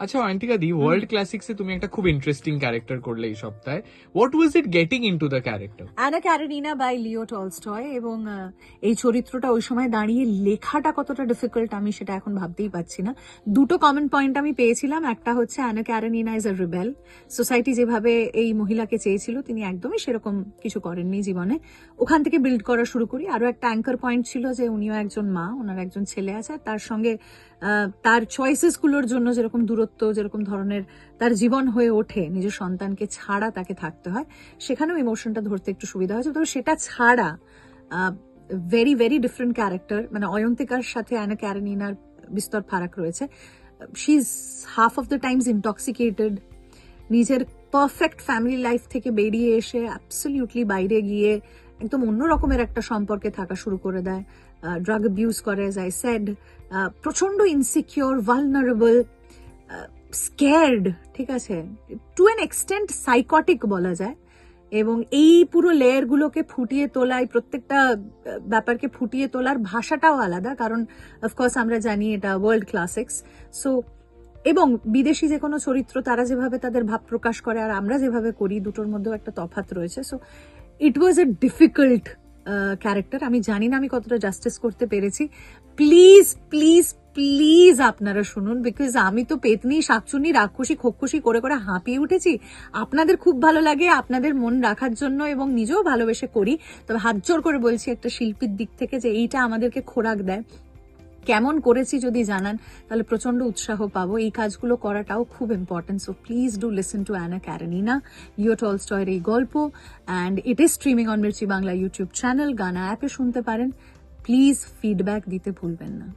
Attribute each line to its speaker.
Speaker 1: আচ্ছা অয়ন্তিকা দি, ওয়ার্ল্ড ক্লাসিক্সে তুমি একটা খুব ইন্টারেস্টিং ক্যারেক্টার করলে এই সপ্তাহে। What was it getting into the character?
Speaker 2: Anna Karenina by Leo Tolstoy, এবং এই চরিত্রটা ওই সময় দাঁড়িয়ে লেখাটা কতটা ডিফিকাল্ট আমি সেটা এখন ভাবতেই পারছি না। দুটো কমন পয়েন্ট আমি পেয়েছিলাম। একটা হচ্ছে Anna Karenina is a rebel. Society যেভাবে এই মহিলাকে চেয়েছিল তিনি একদমই সেরকম কিছু করেননি জীবনে। ওখান থেকে বিল্ড করা শুরু করি। আরো একটা অ্যাঙ্কার পয়েন্ট ছিল যে উনিও একজন মা, ওনার একজন ছেলে আছে, আর তার সঙ্গে তার চয়েসেস গুলোর জন্য যেরকম দূরত্ব, যেরকম ধরনের তার জীবন হয়ে ওঠে, নিজের সন্তানকে ছাড়া তাকে থাকতে হয়, সেখানেও ইমোশনটা ধরতে একটু সুবিধা হয়েছে। তবে সেটা ছাড়া ভেরি ভেরি ডিফারেন্ট ক্যারেক্টার, মানে অয়ন্তিকার সাথে অ্যানা ক্যারেনিনার বিস্তর ফারাক রয়েছে। She is half of the Times intoxicated, নিজের পারফেক্ট ফ্যামিলি লাইফ থেকে বেরিয়ে এসে অ্যাবসলিউটলি বাইরে গিয়ে একদম অন্য রকমের একটা সম্পর্কে থাকা শুরু করে দেয়, ড্রাগ অ্যাবিউজ করে, অ্যাজ আই সেড, প্রচন্ড ইনসিকিউর, ভালনারেবল, স্কেয়ার্ড, ঠিক আছে, টু অ্যান এক্সটেন্ট সাইকটিক বলা যায়। এবং এই পুরো লেয়ার গুলোকে ফুটিয়ে তোলায়, প্রত্যেকটা ব্যাপারকে ফুটিয়ে তোলার ভাষাটাও আলাদা, কারণ অফকোর্স আমরা জানি এটা ওয়ার্ল্ড ক্লাসিক্স। সো এবং বিদেশি যে কোনো চরিত্র তারা যেভাবে তাদের ভাব প্রকাশ করে আর আমরা যেভাবে করি, দুটোর মধ্যেও একটা তফাৎ রয়েছে। So it was A difficult character. আমি জানি না আমি কতটা জাস্টিস করতে পেরেছি। প্লিজ প্লিজ প্লিজ আপনারা শুনুন, বিকজ আমি তো পেতনি, শাকচুনি, রাক্ষসী, খোক্ষসী করে করে হাঁপিয়ে উঠেছি। আপনাদের খুব ভালো লাগে, আপনাদের মন রাখার জন্য, এবং নিজেও ভালোবেসে করি। তবে হাত জোর করে বলছি একটা শিল্পীর দিক থেকে যে এইটা আমাদেরকে খোরাক দেয়। কেমন করেছি যদি জানান তাহলে প্রচন্ড উৎসাহ পাবো। এই কাজগুলো করাটাও খুব important. So please do listen to Anna Karenina, Leo টলস্টয়ের এই গল্প, and it is streaming on Mirchi Bangla YouTube channel, Gaana অ্যাপে শুনতে পারেন। প্লিজ ফিডব্যাক দিতে ভুলবেন না।